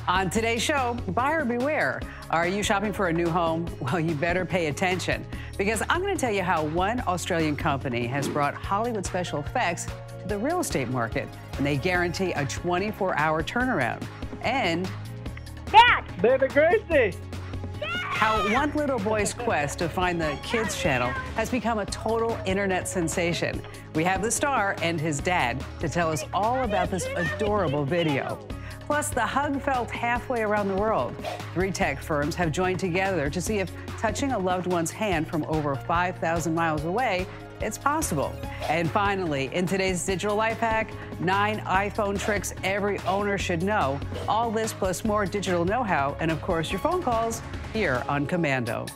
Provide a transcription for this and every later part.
On today's show, buyer beware. Are you shopping for a new home? Well, you better pay attention because I'm going to tell you how one Australian company has brought Hollywood special effects to the real estate market, and they guarantee a 24-hour turnaround. And Dad! Baby Gracie! How one little boy's quest to find the kids channel has become a total internet sensation. We have the star and his dad to tell us all about this adorable video. Plus, the hug felt halfway around the world. 3 tech firms have joined together to see if touching a loved one's hand from over 5,000 miles away, it's possible. And finally, in today's digital life hack, 9 iPhone tricks every owner should know. All this plus more digital know-how, and of course, your phone calls here on Komando.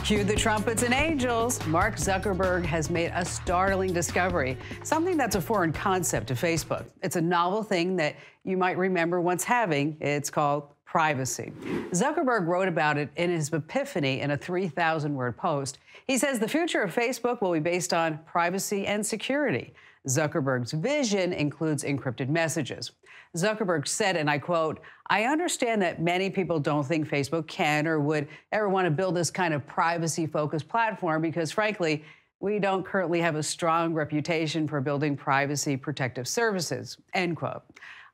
Cue the trumpets and angels. Mark Zuckerberg has made a startling discovery, something that's a foreign concept to Facebook. It's a novel thing that you might remember once having. It's called privacy. Zuckerberg wrote about it in his epiphany in a 3,000-word post. He says the future of Facebook will be based on privacy and security. Zuckerberg's vision includes encrypted messages. Zuckerberg said, and I quote, "I understand that many people don't think Facebook can or would ever want to build this kind of privacy-focused platform because, frankly, we don't currently have a strong reputation for building privacy protective services," end quote.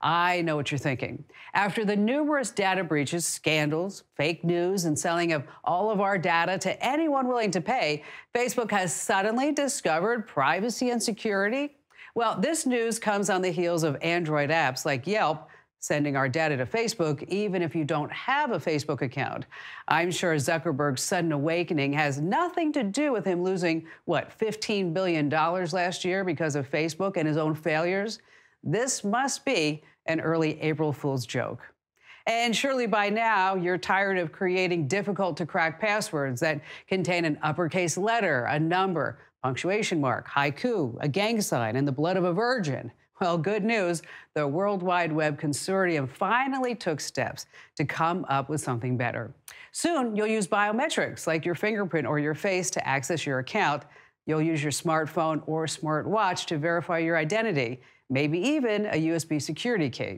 I know what you're thinking. After the numerous data breaches, scandals, fake news, and selling of all of our data to anyone willing to pay, Facebook has suddenly discovered privacy and security. Well, this news comes on the heels of Android apps like Yelp sending our data to Facebook, even if you don't have a Facebook account. I'm sure Zuckerberg's sudden awakening has nothing to do with him losing, $15 billion last year because of Facebook and his own failures. This must be an early April Fool's joke. And surely by now, you're tired of creating difficult-to-crack passwords that contain an uppercase letter, a number, punctuation mark, haiku, a gang sign, and the blood of a virgin. Well, good news, the World Wide Web Consortium finally took steps to come up with something better. Soon, you'll use biometrics like your fingerprint or your face to access your account. You'll use your smartphone or smartwatch to verify your identity, maybe even a USB security key.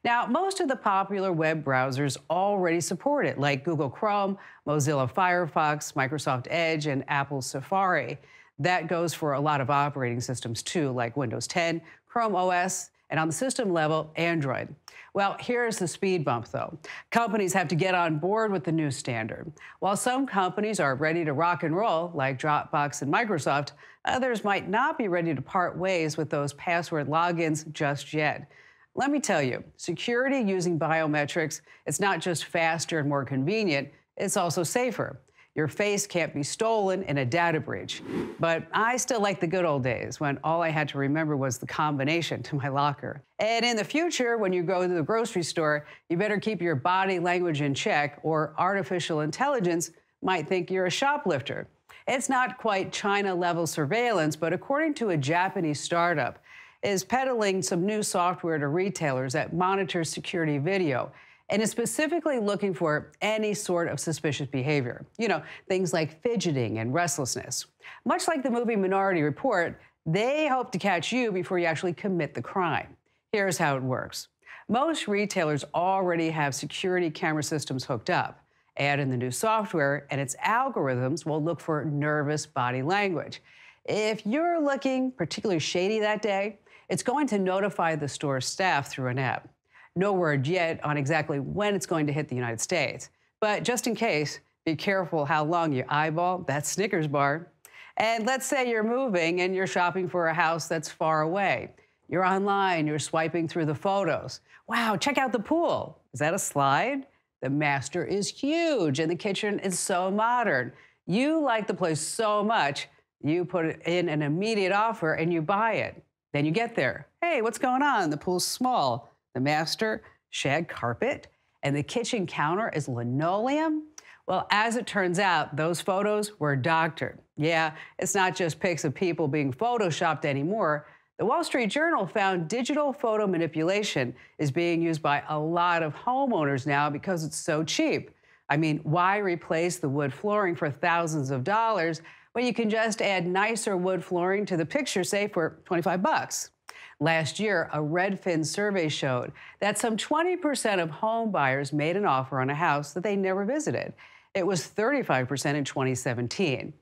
Now, most of the popular web browsers already support it, like Google Chrome, Mozilla Firefox, Microsoft Edge, and Apple Safari. That goes for a lot of operating systems, too, like Windows 10, Chrome OS, and on the system level, Android. Well, here's the speed bump, though. Companies have to get on board with the new standard. While some companies are ready to rock and roll, like Dropbox and Microsoft, others might not be ready to part ways with those password logins just yet. Let me tell you, security using biometrics, it's not just faster and more convenient, it's also safer. Your face can't be stolen in a data breach. But I still like the good old days when all I had to remember was the combination to my locker. And in the future, when you go to the grocery store, you better keep your body language in check or artificial intelligence might think you're a shoplifter. It's not quite China-level surveillance, but according to a Japanese startup, is peddling some new software to retailers that monitors security video and is specifically looking for any sort of suspicious behavior. You know, things like fidgeting and restlessness. Much like the movie Minority Report, they hope to catch you before you actually commit the crime. Here's how it works. Most retailers already have security camera systems hooked up. Add in the new software, and its algorithms will look for nervous body language. If you're looking particularly shady that day, it's going to notify the store staff through an app. No word yet on exactly when it's going to hit the United States. But just in case, be careful how long you eyeball that Snickers bar. And let's say you're moving and you're shopping for a house that's far away. You're online, you're swiping through the photos. Wow, check out the pool. Is that a slide? The master is huge and the kitchen is so modern. You like the place so much, you put in an immediate offer and you buy it. Then you get there. Hey, what's going on? The pool's small. The master, shag carpet, and the kitchen counter is linoleum? Well, as it turns out, those photos were doctored. Yeah, it's not just pics of people being photoshopped anymore. The Wall Street Journal found digital photo manipulation is being used by a lot of homeowners now because it's so cheap. I mean, why replace the wood flooring for thousands of dollars when you can just add nicer wood flooring to the picture, say, for 25 bucks? Last year, a Redfin survey showed that some 20% of home buyers made an offer on a house that they never visited. It was 35% in 2017.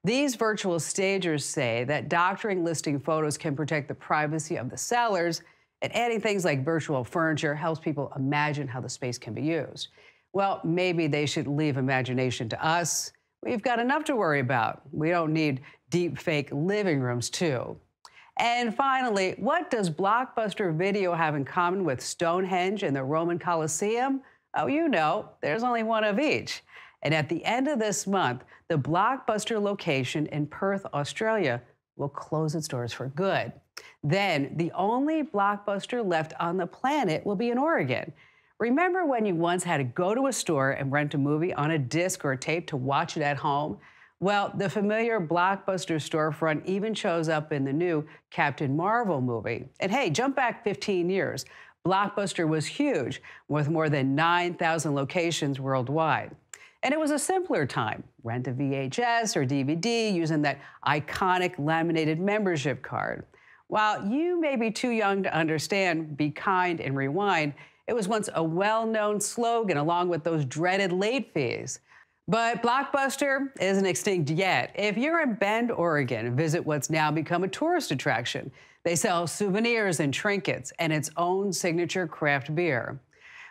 These virtual stagers say that doctoring listing photos can protect the privacy of the sellers, and adding things like virtual furniture helps people imagine how the space can be used. Well, maybe they should leave imagination to us. We've got enough to worry about. We don't need deep fake living rooms, too. And finally, what does Blockbuster Video have in common with Stonehenge and the Roman Colosseum? Oh, you know, there's only one of each. And at the end of this month, the Blockbuster location in Perth, Australia, will close its doors for good. Then, the only Blockbuster left on the planet will be in Oregon. Remember when you once had to go to a store and rent a movie on a disc or a tape to watch it at home? Well, the familiar Blockbuster storefront even shows up in the new Captain Marvel movie. And hey, jump back 15 years. Blockbuster was huge, with more than 9,000 locations worldwide. And it was a simpler time. Rent a VHS or DVD using that iconic laminated membership card. While you may be too young to understand Be Kind and Rewind, it was once a well-known slogan along with those dreaded late fees. But Blockbuster isn't extinct yet. If you're in Bend, Oregon, visit what's now become a tourist attraction. They sell souvenirs and trinkets and its own signature craft beer.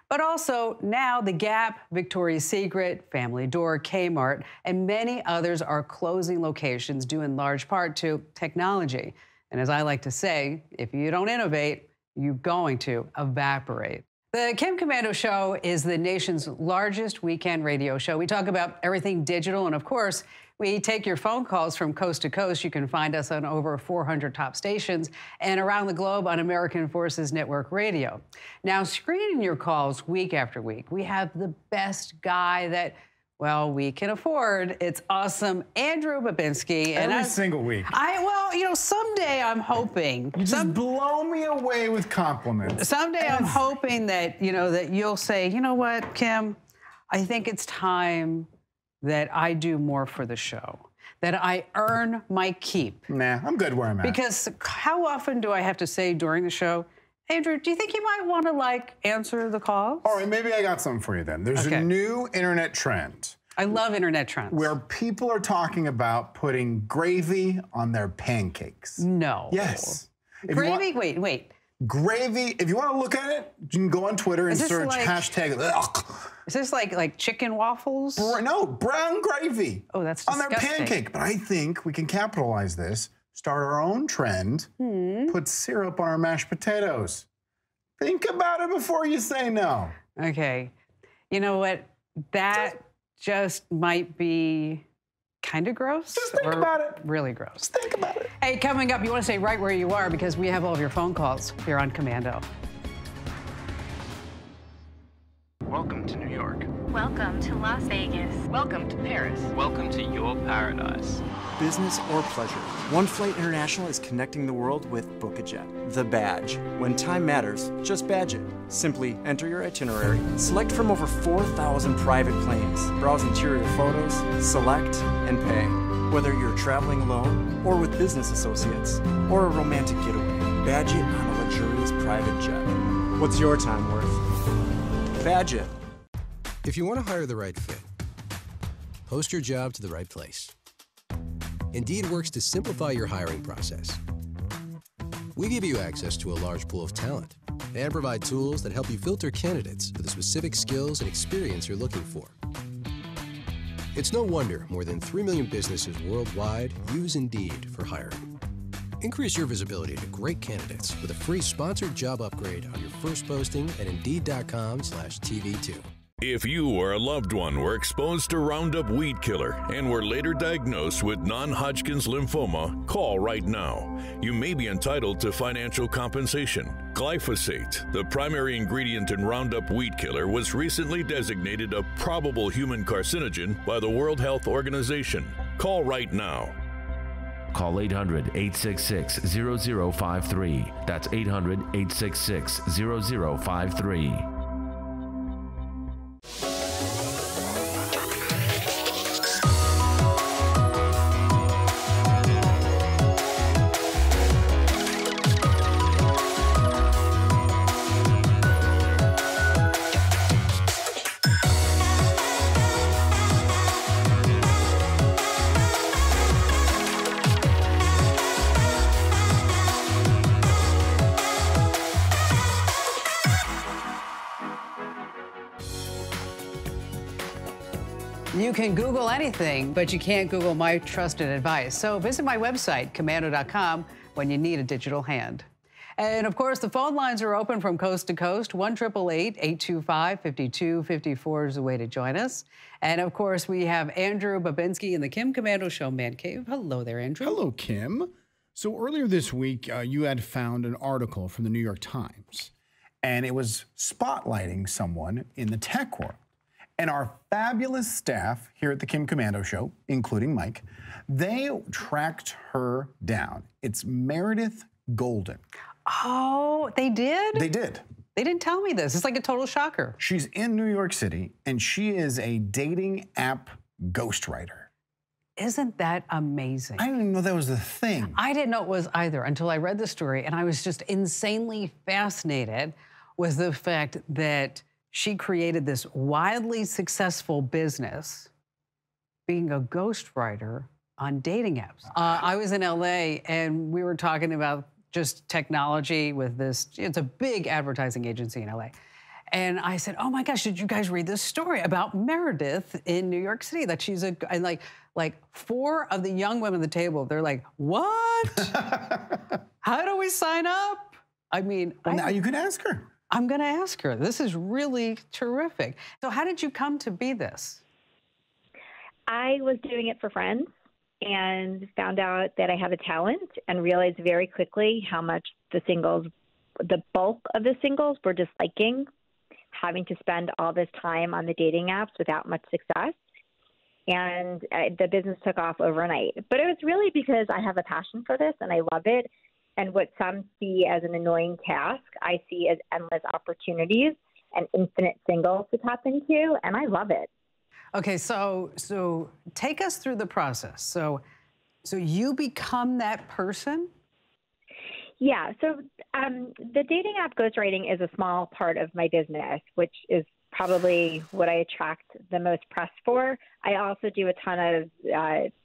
But also, now the Gap, Victoria's Secret, Family Door, Kmart, and many others are closing locations due in large part to technology. And as I like to say, if you don't innovate, you're going to evaporate. The Kim Komando Show is the nation's largest weekend radio show. We talk about everything digital, and of course, we take your phone calls from coast to coast. You can find us on over 400 top stations and around the globe on American Forces Network Radio. Now, screening your calls week after week, we have the best guy that, well, we can afford. It's awesome Andrew Babinski. Every single week. Well, you know, someday I'm hoping. You just blow me away with compliments. Someday I'm hoping that, that you'll say, you know what, Kim, I think it's time that I do more for the show, that I earn my keep. Nah, I'm good where I'm at. Because how often do I have to say during the show, Andrew, do you think you might want to, answer the call? All right, maybe I got something for you then. There's a new internet trend. I love internet trends. Where people are talking about putting gravy on their pancakes. No. Yes. Gravy? Wait. Gravy, if you want to look at it, you can go on Twitter and search hashtag. Is this like chicken waffles? No, brown gravy. Oh, that's disgusting. disgusting. On their pancake. But I think we can capitalize this, start our own trend, put syrup on our mashed potatoes. Think about it before you say no. Okay. You know what? That just might be kind of gross. Just think about it. Really gross. Just think about it. Hey, coming up, you want to stay right where you are because we have all of your phone calls here on Komando. Welcome to New York. Welcome to Las Vegas. Welcome to Paris. Welcome to your paradise. Business or pleasure, One Flight International is connecting the world with Book a Jet, the badge. When time matters, just badge it. Simply enter your itinerary, select from over 4,000 private planes, browse interior photos, select, and pay. Whether you're traveling alone, or with business associates, or a romantic getaway, badge it on a luxurious private jet. What's your time worth? Badge it. If you want to hire the right fit, post your job to the right place. Indeed works to simplify your hiring process. We give you access to a large pool of talent and provide tools that help you filter candidates for the specific skills and experience you're looking for. It's no wonder more than 3 million businesses worldwide use Indeed for hiring. Increase your visibility to great candidates with a free sponsored job upgrade on your first posting at Indeed.com/TV2. If you or a loved one were exposed to Roundup weed killer and were later diagnosed with non-Hodgkin's lymphoma, call right now. You may be entitled to financial compensation. Glyphosate, the primary ingredient in Roundup weed killer, was recently designated a probable human carcinogen by the World Health Organization. Call right now. Call 800-866-0053. That's 800-866-0053. You can Google anything, but you can't Google my trusted advice. So visit my website, komando.com, when you need a digital hand. And of course, the phone lines are open from coast to coast. 1-888-825-5254 is the way to join us. And of course, we have Andrew Babinski in the Kim Komando Show Man Cave. Hello there, Andrew. Hello, Kim. So earlier this week, you had found an article from the New York Times, and it was spotlighting someone in the tech world. And our fabulous staff here at the Kim Komando Show, including Mike, they tracked her down. It's Meredith Golden. Oh, they did? They did. They didn't tell me this. It's like a total shocker. She's in New York City, and she is a dating app ghostwriter. Isn't that amazing? I didn't even know that was a thing. I didn't know it was either until I read the story, and I was just insanely fascinated with the fact that she created this wildly successful business being a ghostwriter on dating apps. I was in LA, and we were talking about just technology with this. It's a big advertising agency in LA. And I said, oh my gosh, did you guys read this story about Meredith in New York City? That she's and like 4 of the young women at the table, they're like, what? How do we sign up? I mean, well, now you can ask her. I'm gonna ask her. This is really terrific. So how did you come to be this? I was doing it for friends and found out that I have a talent and realized very quickly how much the bulk of the singles were disliking having to spend all this time on the dating apps without much success. And the business took off overnight. But it was really because I have a passion for this and I love it. And what some see as an annoying task, I see as endless opportunities and infinite singles to tap into, and I love it. Okay, so take us through the process. So you become that person? Yeah, so the dating app ghostwriting is a small part of my business, which is probably what I attract the most press for. I also do a ton of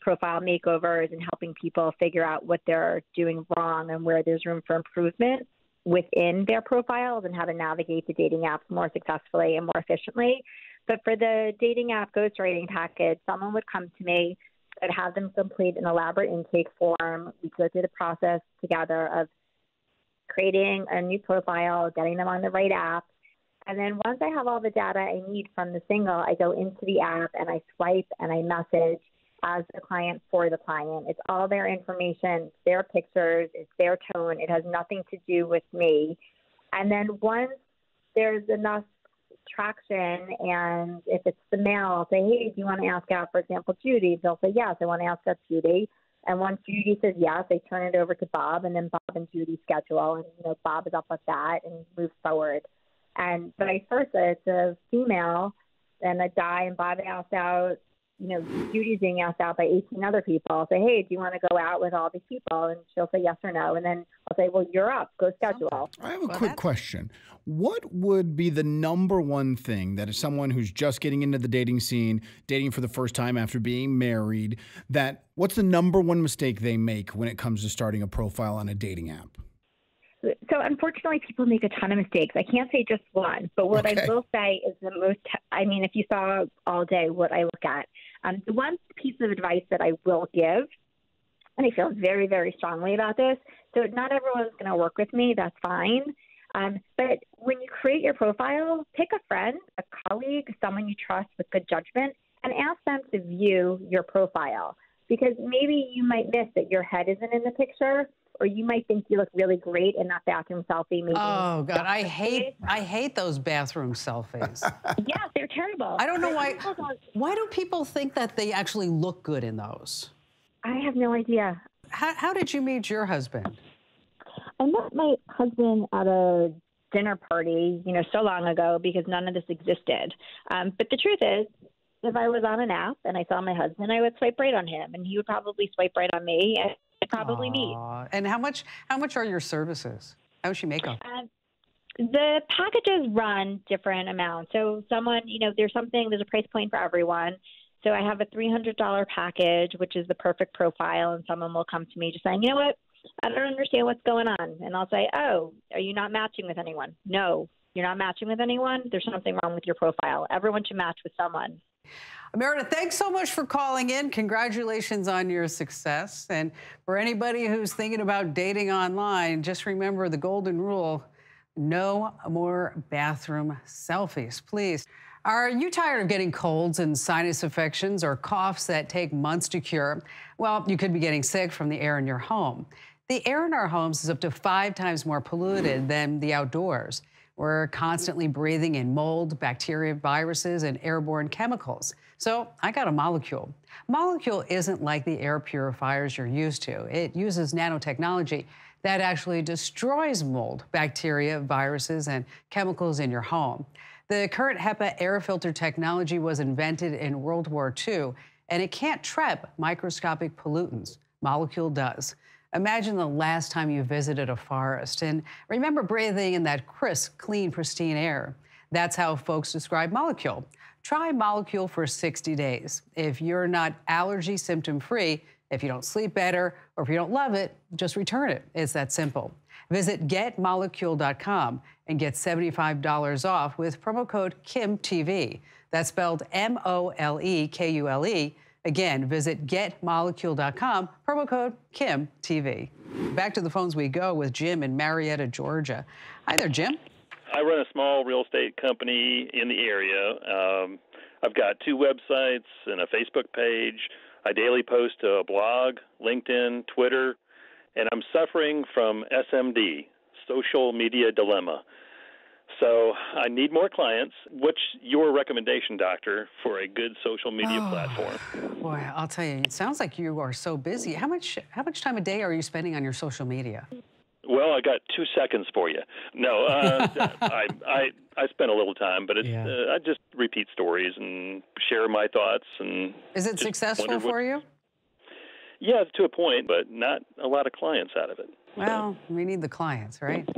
profile makeovers and helping people figure out what they're doing wrong and where there's room for improvement within their profiles and how to navigate the dating apps more successfully and more efficiently. But for the dating app ghostwriting package, someone would come to me, I'd have them complete an elaborate intake form. We go through the process together of creating a new profile, getting them on the right app. And then once I have all the data I need from the single, I go into the app and I swipe and I message as the client for the client. It's all their information, it's their pictures, it's their tone. It has nothing to do with me. And then once there's enough traction, and if it's the male, I'll say, hey, do you want to ask out, for example, Judy? They'll say, yes, I want to ask out Judy. And once Judy says yes, they turn it over to Bob, and then Bob and Judy schedule, and Bob is up with that and moves forward. And vice versa, it's a female and a guy, and Bob asks out, Judy's being asked out by 18 other people. I'll say, hey, do you want to go out with all these people? And she'll say yes or no. And then I'll say, well, you're up. Go schedule. I have a quick question. What would be the number one thing that is someone who's just getting into the dating scene, dating for the first time after being married, what's the number one mistake they make when it comes to starting a profile on a dating app? So unfortunately, people make a ton of mistakes. I can't say just one, but what I will say is the most, if you saw all day what I look at, the one piece of advice that I will give, and I feel very, very strongly about this, so not everyone's going to work with me, that's fine. But when you create your profile, pick a friend, a colleague, someone you trust with good judgment, and ask them to view your profile. Because maybe you might miss that your head isn't in the picture, or you might think you look really great in that bathroom selfie. Maybe oh God, I hate those bathroom selfies. Yeah, they're terrible. I don't know why. Why do people think that they actually look good in those? I have no idea. How did you meet your husband? I met my husband at a dinner party, so long ago, because none of this existed. But the truth is, if I was on an app and I saw my husband, I would swipe right on him, and he would probably swipe right on me. And probably meet. And how much are your services? How much you make up? The packages run different amounts. So there's a price point for everyone. So I have a $300 package, which is the perfect profile, and someone will come to me just saying, you know what, I don't understand what's going on. And I'll say, oh, are you not matching with anyone? No, you're not matching with anyone. There's something wrong with your profile. Everyone should match with someone. Meredith, thanks so much for calling in. Congratulations on your success. And for anybody who's thinking about dating online, just remember the golden rule: no more bathroom selfies, please. Are you tired of getting colds and sinus infections or coughs that take months to cure? Well, you could be getting sick from the air in your home. The air in our homes is up to 5 times more polluted than the outdoors. We're constantly breathing in mold, bacteria, viruses, and airborne chemicals. So I got a Molecule. Molecule isn't like the air purifiers you're used to. It uses nanotechnology that actually destroys mold, bacteria, viruses, and chemicals in your home. The current HEPA air filter technology was invented in World War II, and it can't trap microscopic pollutants. Molecule does. Imagine the last time you visited a forest and remember breathing in that crisp, clean, pristine air. That's how folks describe Molecule. Try Molecule for 60 days. If you're not allergy symptom-free, if you don't sleep better, or if you don't love it, just return it. It's that simple. Visit getmolecule.com and get $75 off with promo code KIMTV. That's spelled MOLEKULE. Again, visit getmolecule.com, promo code KIMTV. Back to the phones we go with Jim in Marietta, Georgia. Hi there, Jim. I run a small real estate company in the area. I've got 2 websites and a Facebook page. I daily post to a blog, LinkedIn, Twitter, and I'm suffering from SMD, social media dilemma. So I need more clients. What's your recommendation, doctor, for a good social media platform? Boy, I'll tell you, it sounds like you are so busy. How much time a day are you spending on your social media? Well, I got 2 seconds for you. No, I spend a little time, but it's, I just repeat stories and share my thoughts. And is it successful for you? Yeah, to a point, but not a lot of clients out of it. Well, we need the clients, right?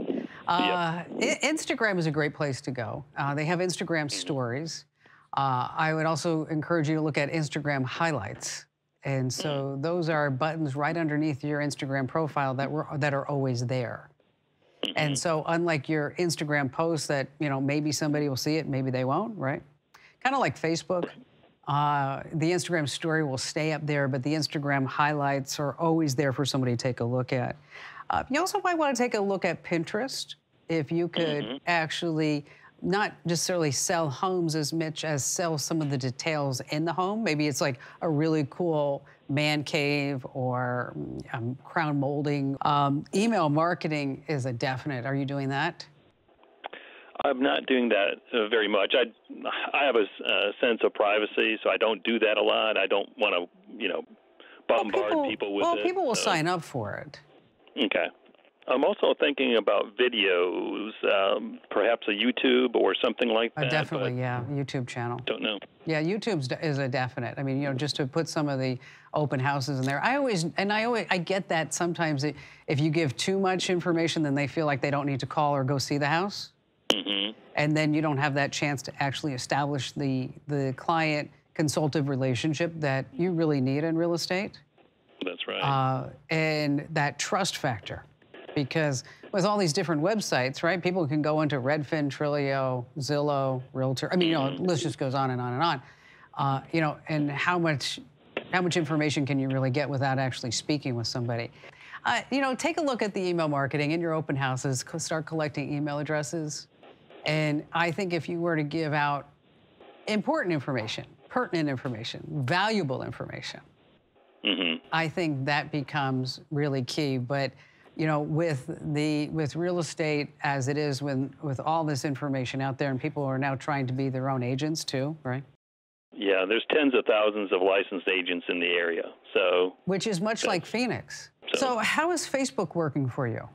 Instagram is a great place to go. They have Instagram stories. I would also encourage you to look at Instagram highlights. And so those are buttons right underneath your Instagram profile that are always there. And so unlike your Instagram posts that, maybe somebody will see it, maybe they won't, right? Kind of like Facebook. The Instagram story will stay up there, but the Instagram highlights are always there for somebody to take a look at. You also might want to take a look at Pinterest. If you could actually not necessarily sell homes as much as sell some of the details in the home. Maybe it's like a really cool man cave or crown molding. Email marketing is a definite. Are you doing that? I'm not doing that very much. I have a sense of privacy, so I don't do that a lot. I don't want to, bombard people with it. Well, people will sign up for it. Okay. I'm also thinking about videos, perhaps a YouTube or something like that. Definitely, yeah, YouTube channel. Don't know. Yeah, YouTube is a definite. I mean, just to put some of the open houses in there. I get that sometimes if you give too much information, then they feel like they don't need to call or go see the house. And then you don't have that chance to actually establish the client consultative relationship that you really need in real estate. That's right. And that trust factor. Because with all these different websites, right, people can go into Redfin, Trilio, Zillow, Realtor. I mean, the list just goes on and on and on. And how much information can you really get without actually speaking with somebody? Take a look at the email marketing in your open houses. Start collecting email addresses. And I think if you were to give out important information, pertinent information, valuable information, I think that becomes really key. But with real estate as it is, with all this information out there, and people are now trying to be their own agents too, right? Yeah, there's tens of thousands of licensed agents in the area, so which is much like Phoenix. So how is Facebook working for you?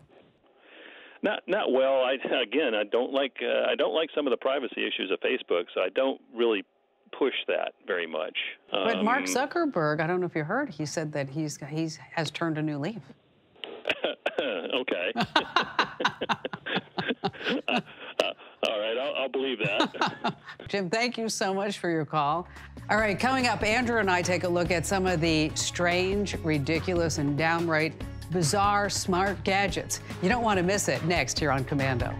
Not well. I don't like some of the privacy issues of Facebook, so I don't really push that very much. But Mark Zuckerberg, I don't know if you heard, he said that he has turned a new leaf. Okay. All right, I'll believe that. Jim, thank you so much for your call. All right, coming up, Andrew and I take a look at some of the strange, ridiculous, and downright bizarre smart gadgets. You don't want to miss it. Next here on Komando.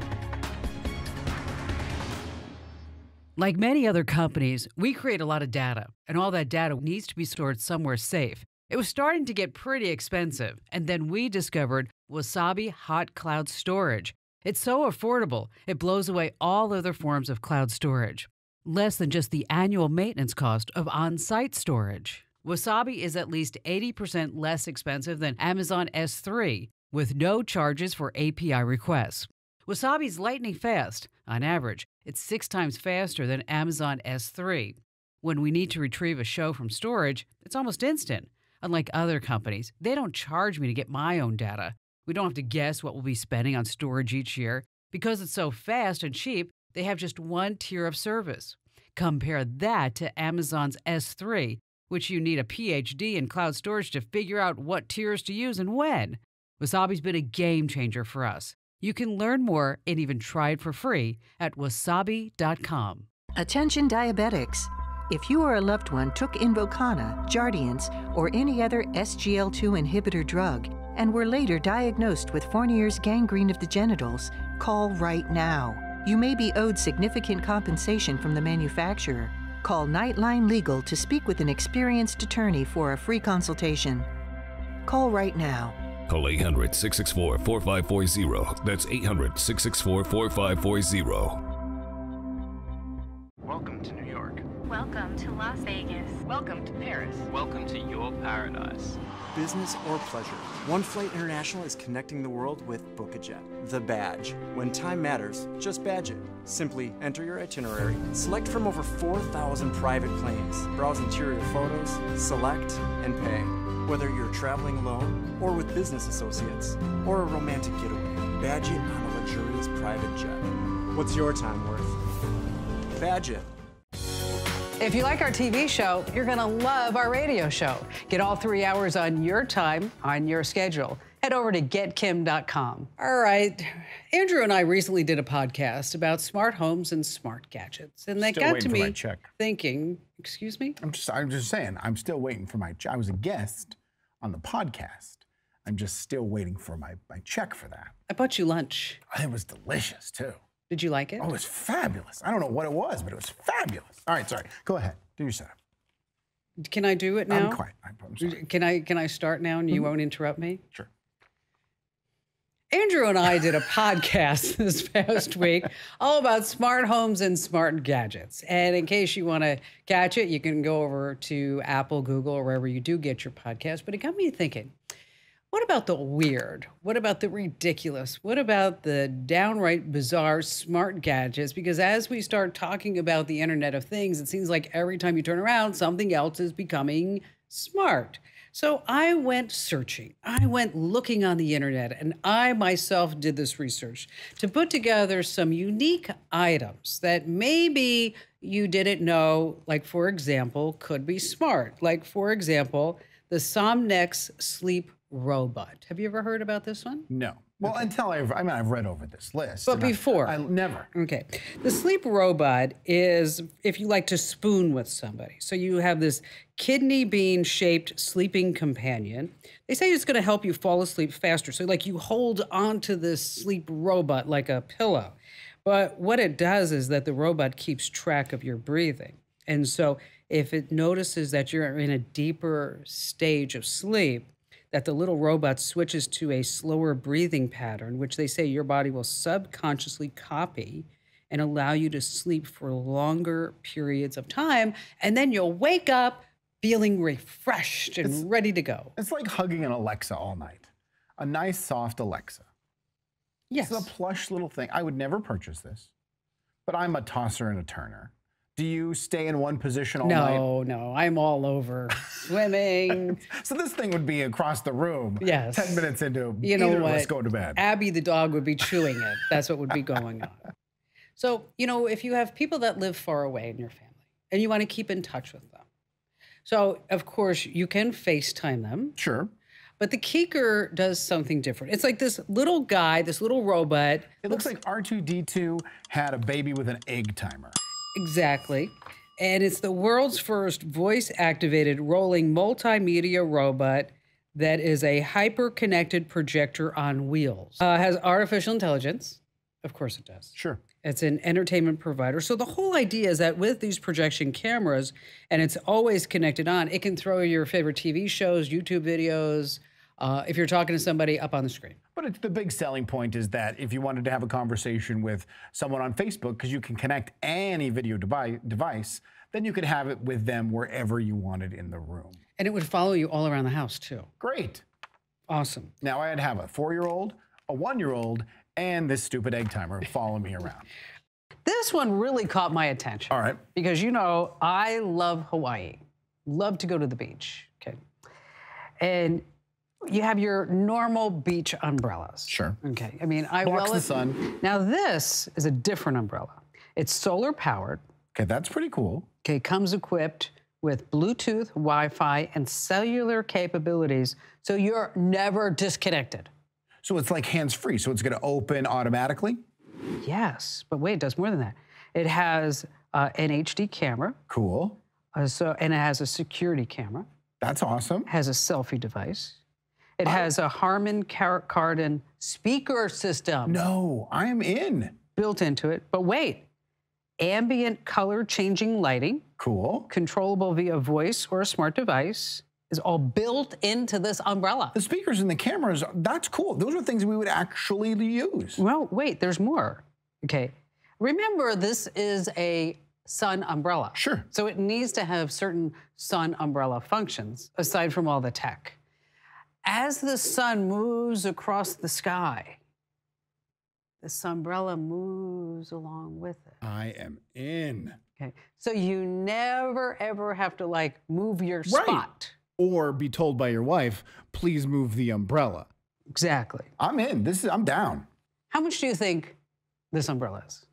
Like many other companies, we create a lot of data, and all that data needs to be stored somewhere safe. It was starting to get pretty expensive, and then we discovered Wasabi Hot Cloud Storage. It's so affordable, it blows away all other forms of cloud storage. Less than just the annual maintenance cost of on-site storage. Wasabi is at least 80% less expensive than Amazon S3, with no charges for API requests. Wasabi's lightning fast. On average, it's 6 times faster than Amazon S3. When we need to retrieve a show from storage, it's almost instant. Unlike other companies, they don't charge me to get my own data. We don't have to guess what we'll be spending on storage each year. Because it's so fast and cheap, they have just one tier of service. Compare that to Amazon's S3, which you need a PhD in cloud storage to figure out what tiers to use and when. Wasabi's been a game changer for us. You can learn more and even try it for free at wasabi.com. Attention diabetics. If you or a loved one took Invokana, Jardiance, or any other SGL2 inhibitor drug and were later diagnosed with Fournier's gangrene of the genitals, call right now. You may be owed significant compensation from the manufacturer. Call Nightline Legal to speak with an experienced attorney for a free consultation. Call right now. Call 800-664-4540. That's 800-664-4540. Welcome to New York. Welcome to Las Vegas. Welcome to Paris. Welcome to your paradise. Business or pleasure, One Flight International is connecting the world with Book-A-Jet, the badge. When time matters, just badge it. Simply enter your itinerary, select from over 4,000 private planes, browse interior photos, select, and pay. Whether you're traveling alone, or with business associates, or a romantic getaway, badge it on a luxurious private jet. What's your time worth? Badge it. If you like our TV show, you're going to love our radio show. Get all 3 hours on your time, on your schedule. Head over to getkim.com. All right. Andrew and I recently did a podcast about smart homes and smart gadgets. And they got to me thinking, excuse me? I'm just saying, I'm still waiting for my check. I was a guest on the podcast. I'm just still waiting for my check for that. I bought you lunch. It was delicious, too. Did you like it? Oh, it was fabulous. I don't know what it was, but it was fabulous. All right, sorry. Go ahead. Do your setup. Can I do it now? I'm quiet. I'm sorry. Can I start now and you won't interrupt me? Sure. Andrew and I did a podcast this past week all about smart homes and smart gadgets. And in case you want to catch it, you can go over to Apple, Google, or wherever you do get your podcast. But it got me thinking, what about the weird? What about the ridiculous? What about the downright bizarre smart gadgets? Because as we start talking about the Internet of Things, it seems like every time you turn around, something else is becoming smart. So I went searching. I went looking on the Internet, and I myself did this research to put together some unique items that maybe you didn't know, like, for example, could be smart. Like, for example, the Somnex Sleep Robot. Have you ever heard about this one? No. Well, until I've read over this list. But before. I never. Okay. The Sleep Robot is if you like to spoon with somebody. So you have this kidney bean shaped sleeping companion. They say it's going to help you fall asleep faster. So like you hold onto this sleep robot like a pillow. But what it does is that the robot keeps track of your breathing. And so if it notices that you're in a deeper stage of sleep, that the little robot switches to a slower breathing pattern, which they say your body will subconsciously copy and allow you to sleep for longer periods of time. And then you'll wake up feeling refreshed and ready to go. It's like hugging an Alexa all night. A nice, soft Alexa. Yes. It's a plush little thing. I would never purchase this, but I'm a tosser and a turner. Do you stay in one position all night? No, I'm all over swimming. So this thing would be across the room. Yes. 10 minutes into either of us go to bed. Abby the dog would be chewing it. That's what would be going on. So, if you have people that live far away in your family and you want to keep in touch with them. So, of course, you can FaceTime them. Sure. But the Keeker does something different. It's like this little guy, this little robot. It looks like R2-D2 had a baby with an egg timer. Exactly. And it's the world's first voice-activated rolling multimedia robot that is a hyper-connected projector on wheels. Has artificial intelligence. Of course it does. Sure. It's an entertainment provider. So the whole idea is that with these projection cameras, and it's always connected on, it can throw your favorite TV shows, YouTube videos, if you're talking to somebody up on the screen. But it's the big selling point is that if you wanted to have a conversation with someone on Facebook, because you can connect any video device, then you could have it with them wherever you wanted in the room. And it would follow you all around the house, too. Great. Awesome. Now I'd have a 4-year-old, a 1-year-old, and this stupid egg timer follow me around. This one really caught my attention. All right. Because, you know, I love Hawaii. Love to go to the beach. Okay. And you have your normal beach umbrellas. Sure. Okay. I mean, Blocks the sun. Now, this is a different umbrella. It's solar powered. Okay, that's pretty cool. Okay, comes equipped with Bluetooth, Wi-Fi, and cellular capabilities, so you're never disconnected. So it's like hands-free, so it's going to open automatically? Yes, but wait, it does more than that. It has an HD camera. Cool. And it has a security camera. That's awesome. It has a selfie device. It has a Harman Kardon speaker system. No, I am in. Built into it, but wait. Ambient color changing lighting. Cool. Controllable via voice or a smart device is all built into this umbrella. The speakers and the cameras, that's cool. Those are things we would actually use. Well, wait, there's more. Okay. Remember, this is a sun umbrella. Sure. So it needs to have certain sun umbrella functions, aside from all the tech. As the sun moves across the sky, this umbrella moves along with it. I am in. Okay. So you never, ever have to, like, move your spot. Or be told by your wife, please move the umbrella. Exactly. I'm in. I'm down. How much do you think this umbrella is?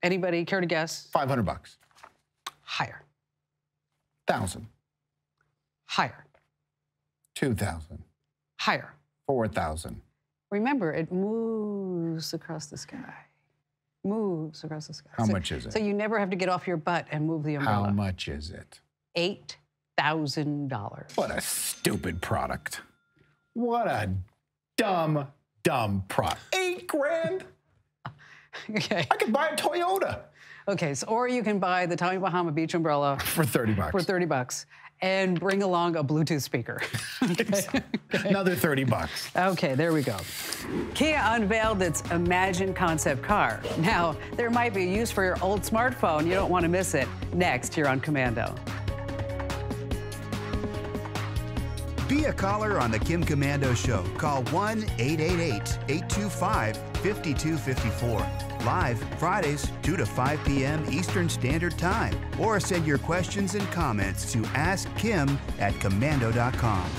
Anybody care to guess? $500. Higher. 1,000. Higher. 2,000. Higher. 4,000. Remember, it moves across the sky. Moves across the sky. How much is it? So you never have to get off your butt and move the umbrella. How much is it? $8,000. What a stupid product. What a dumb product. $8 grand? Okay. I could buy a Toyota. Okay, so, or you can buy the Tommy Bahama Beach umbrella. For $30. For $30. And bring along a Bluetooth speaker. Okay. Another $30. Okay, there we go. Kia unveiled its Imagine concept car. Now, there might be a use for your old smartphone. You don't want to miss it. Next, here on Komando. Be a caller on the Kim Komando Show. Call 1-888-825-5254. Live Fridays, 2 to 5 p.m. Eastern Standard Time. Or send your questions and comments to askkim@komando.com.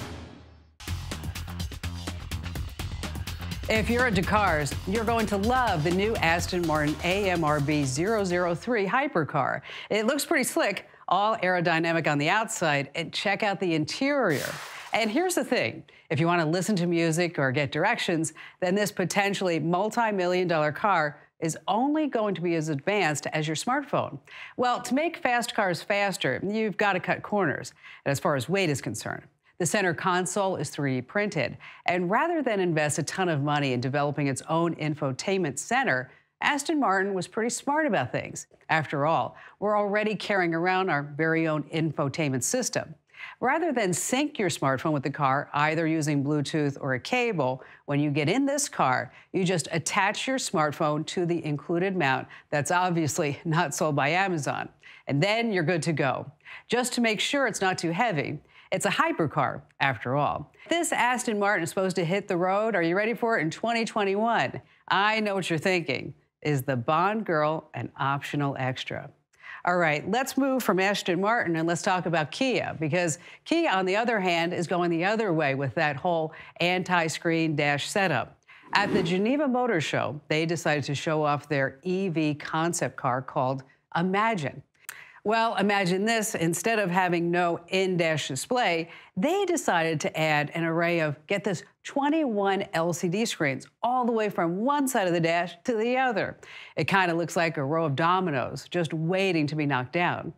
If you're into cars, you're going to love the new Aston Martin AMRB 003 hypercar. It looks pretty slick, all aerodynamic on the outside, and check out the interior. And here's the thing, if you want to listen to music or get directions, then this potentially multi-million-dollar car is only going to be as advanced as your smartphone. Well, to make fast cars faster, you've got to cut corners, and as far as weight is concerned. The center console is 3D printed, and rather than invest a ton of money in developing its own infotainment center, Aston Martin was pretty smart about things. After all, we're already carrying around our very own infotainment system. Rather than sync your smartphone with the car, either using Bluetooth or a cable, when you get in this car, you just attach your smartphone to the included mount that's obviously not sold by Amazon. And then you're good to go. Just to make sure it's not too heavy. It's a hypercar, after all. This Aston Martin is supposed to hit the road, are you ready for it, in 2021? I know what you're thinking. Is the Bond girl an optional extra? All right, let's move from Aston Martin and let's talk about Kia, because Kia, on the other hand, is going the other way with that whole anti-screen dash setup. At the Geneva Motor Show, they decided to show off their EV concept car called Imagine. Well, imagine this, instead of having no in-dash display, they decided to add an array of, get this, 21 LCD screens, all the way from one side of the dash to the other. It kind of looks like a row of dominoes, just waiting to be knocked down.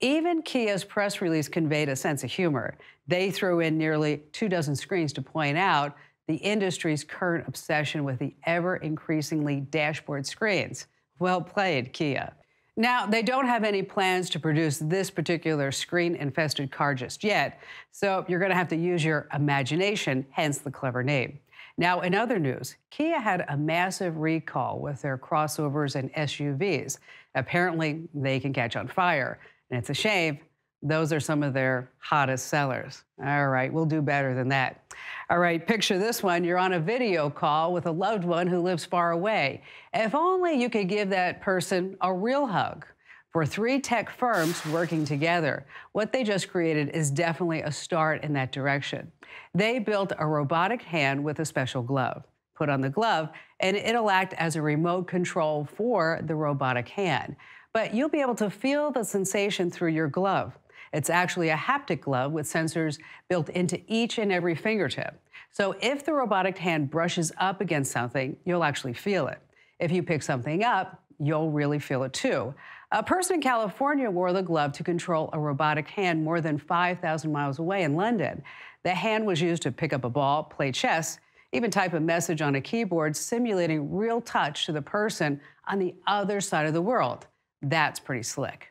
Even Kia's press release conveyed a sense of humor. They threw in nearly 24 screens to point out the industry's current obsession with the ever-increasingly dashboard screens. Well played, Kia. Now, they don't have any plans to produce this particular screen-infested car just yet, so you're going to have to use your imagination, hence the clever name. Now, in other news, Kia had a massive recall with their crossovers and SUVs. Apparently, they can catch on fire, and it's a shame. Those are some of their hottest sellers. All right, we'll do better than that. All right, picture this one. You're on a video call with a loved one who lives far away. If only you could give that person a real hug. For 3 tech firms working together, what they just created is definitely a start in that direction. They built a robotic hand with a special glove. Put on the glove, and it'll act as a remote control for the robotic hand. But you'll be able to feel the sensation through your glove. It's actually a haptic glove with sensors built into each and every fingertip. So if the robotic hand brushes up against something, you'll actually feel it. If you pick something up, you'll really feel it too. A person in California wore the glove to control a robotic hand more than 5,000 miles away in London. The hand was used to pick up a ball, play chess, even type a message on a keyboard, simulating real touch to the person on the other side of the world. That's pretty slick.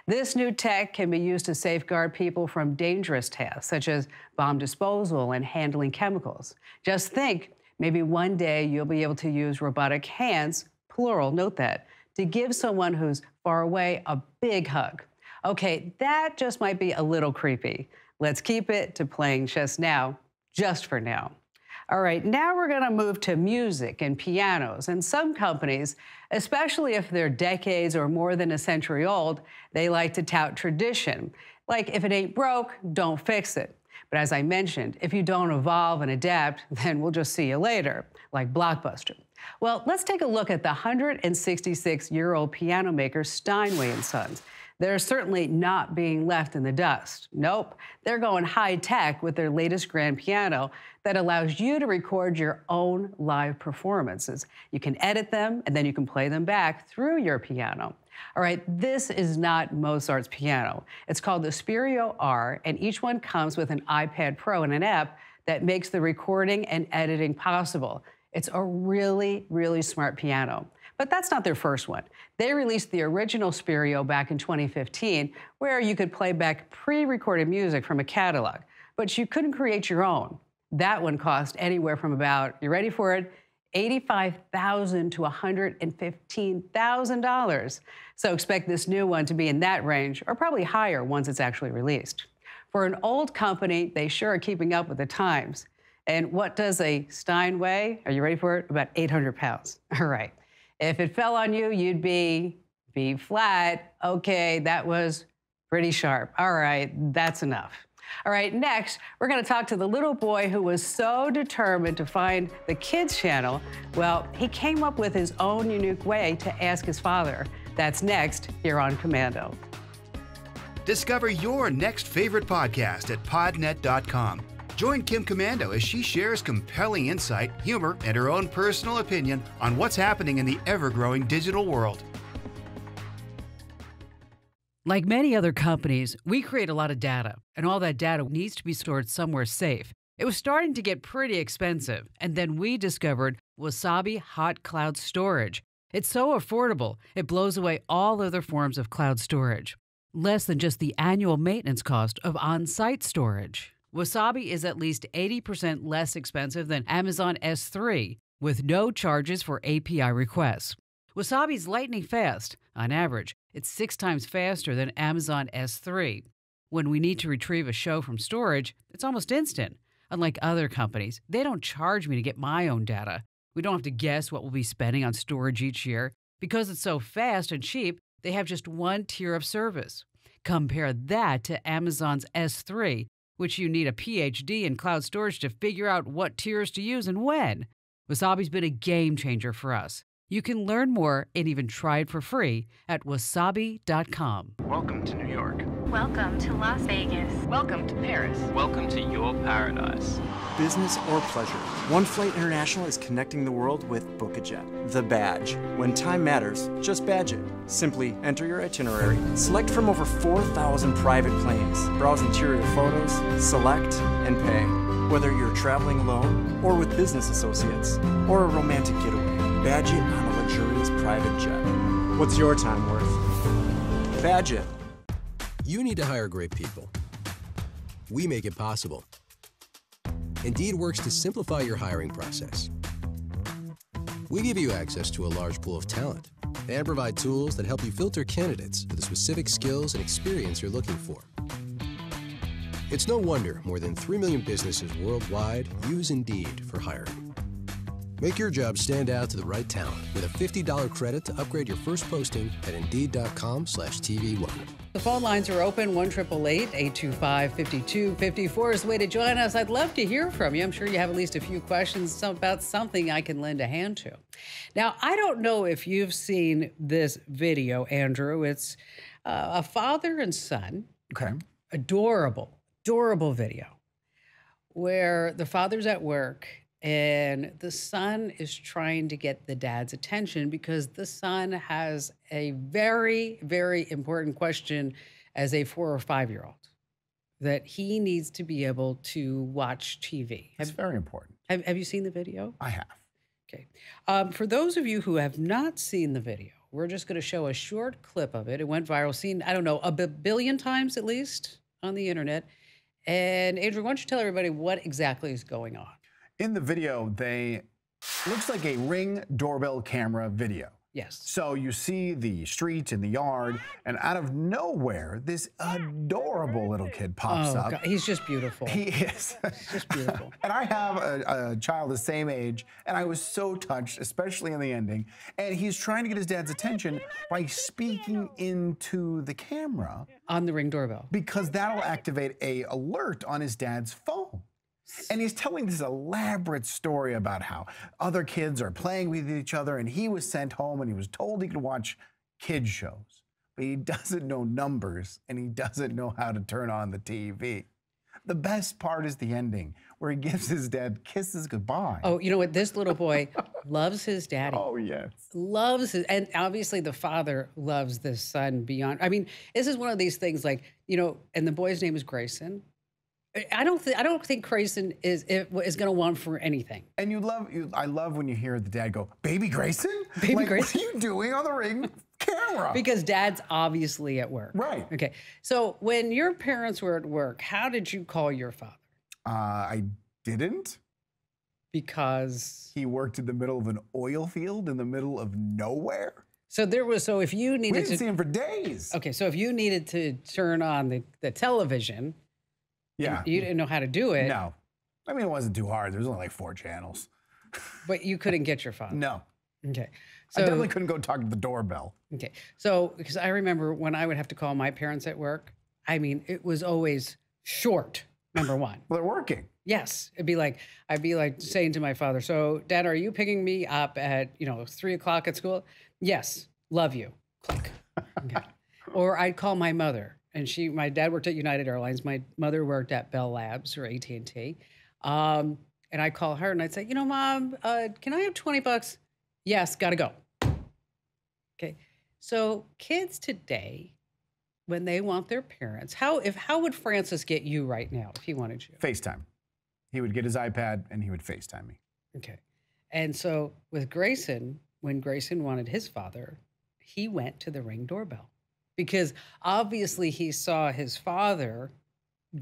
This new tech can be used to safeguard people from dangerous tasks, such as bomb disposal and handling chemicals. Just think, maybe one day you'll be able to use robotic hands, plural, note that, to give someone who's far away a big hug. Okay, that just might be a little creepy. Let's keep it to playing chess now, just for now. All right, now we're going to move to music and pianos. And some companies, especially if they're decades or more than a century old, they like to tout tradition. Like, if it ain't broke, don't fix it. But as I mentioned, if you don't evolve and adapt, then we'll just see you later, like Blockbuster. Well, let's take a look at the 166-year-old piano maker Steinway & Sons. They're certainly not being left in the dust. Nope, they're going high-tech with their latest grand piano that allows you to record your own live performances. You can edit them, and then you can play them back through your piano. All right, this is not Mozart's piano. It's called the Spirio R, and each one comes with an iPad Pro and an app that makes the recording and editing possible. It's a really, really smart piano. But that's not their first one. They released the original Spirio back in 2015, where you could play back pre-recorded music from a catalog, but you couldn't create your own. That one cost anywhere from about, you ready for it, $85,000 to $115,000. So expect this new one to be in that range, or probably higher once it's actually released. For an old company, they sure are keeping up with the times. And what does a Stein weigh? Are you ready for it? About 800 pounds. All right. If it fell on you, you'd be B flat. Okay, that was pretty sharp. All right, that's enough. All right, next, we're going to talk to the little boy who was so determined to find the kids' channel. Well, he came up with his own unique way to ask his father. That's next here on Komando. Discover your next favorite podcast at podnet.com. Join Kim Komando as she shares compelling insight, humor, and her own personal opinion on what's happening in the ever-growing digital world. Like many other companies, we create a lot of data, and all that data needs to be stored somewhere safe. It was starting to get pretty expensive, and then we discovered Wasabi Hot Cloud Storage. It's so affordable, it blows away all other forms of cloud storage. Less than just the annual maintenance cost of on-site storage. Wasabi is at least 80% less expensive than Amazon S3, with no charges for API requests. Wasabi's lightning fast. On average, it's 6 times faster than Amazon S3. When we need to retrieve a show from storage, it's almost instant. Unlike other companies, they don't charge me to get my own data. We don't have to guess what we'll be spending on storage each year. Because it's so fast and cheap, they have just one tier of service. Compare that to Amazon's S3, which you need a PhD in cloud storage to figure out what tiers to use and when. Wasabi's been a game changer for us. You can learn more and even try it for free at wasabi.com. Welcome to New York. Welcome to Las Vegas. Welcome to Paris. Welcome to your paradise. Business or pleasure, One Flight International is connecting the world with Book-A-Jet, the badge. When time matters, just badge it. Simply enter your itinerary, select from over 4,000 private planes, browse interior photos, select, and pay. Whether you're traveling alone, or with business associates, or a romantic getaway, badge it on a luxurious private jet. What's your time worth? Badge it. You need to hire great people. We make it possible. Indeed works to simplify your hiring process. We give you access to a large pool of talent and provide tools that help you filter candidates for the specific skills and experience you're looking for. It's no wonder more than 3 million businesses worldwide use Indeed for hiring. Make your job stand out to the right talent with a $50 credit to upgrade your first posting at Indeed.com/TV1. The phone lines are open, 1-888-825-5254 is the way to join us. I'd love to hear from you. I'm sure you have at least a few questions about something I can lend a hand to. Now, I don't know if you've seen this video, Andrew. It's a father and son. Okay. Adorable video where the father's at work and the son is trying to get the dad's attention because the son has a very, very important question as a 4 or 5-year-old that he needs to be able to watch TV. It's very important. Have you seen the video? I have. Okay. For those of you who have not seen the video, we're just going to show a short clip of it. It went viral, seen, I don't know, a billion times at least on the internet. And Andrew, why don't you tell everybody what exactly is going on? In the video, looks like a Ring doorbell camera video. Yes. So you see the street and the yard, and out of nowhere, this adorable little kid pops up. God. He's just beautiful. He is. He's just beautiful. And I have a child the same age, and I was so touched, especially in the ending. And he's trying to get his dad's attention by speaking into the camera. On the Ring doorbell. Because that'll activate an alert on his dad's phone. And he's telling this elaborate story about how other kids are playing with each other, and he was sent home and he was told he could watch kids shows, but he doesn't know numbers and he doesn't know how to turn on the TV. The best part is the ending where he gives his dad kisses goodbye. Oh, you know what? This little boy loves his daddy. Oh, yes. Loves his, and obviously the father loves the son beyond. I mean, this is one of these things like, you know, and the boy's name is Grayson. I don't think Grayson is going to want for anything. And I love when you hear the dad go, "Baby Grayson? Baby Grayson? What are you doing on the Ring camera?" Because dad's obviously at work. Right. Okay. So when your parents were at work, how did you call your father? I didn't. Because? He worked in the middle of an oil field in the middle of nowhere. So if you needed we didn't see him for days. Okay. So if you needed to turn on the television. Yeah. You didn't know how to do it. No. I mean, it wasn't too hard. There was only like 4 channels. But you couldn't get your father. No. Okay. So I definitely couldn't go talk to the doorbell. Okay. So, because I remember when I would have to call my parents at work, I mean, it was always short, number one. Well, they're working. Yes. I'd be like saying to my father, "So, Dad, are you picking me up at, 3 o'clock at school?" "Yes. Love you." Click. Okay. Or I'd call my mother. And my dad worked at United Airlines. My mother worked at Bell Labs or AT&T. And I'd call her and I'd say, "Mom, can I have $20? "Yes, gotta go." Okay. So kids today, when they want their parents, how would Francis get you right now if he wanted you? FaceTime. He would get his iPad and he would FaceTime me. Okay. And so with Grayson, when Grayson wanted his father, he went to the Ring doorbell. Because obviously he saw his father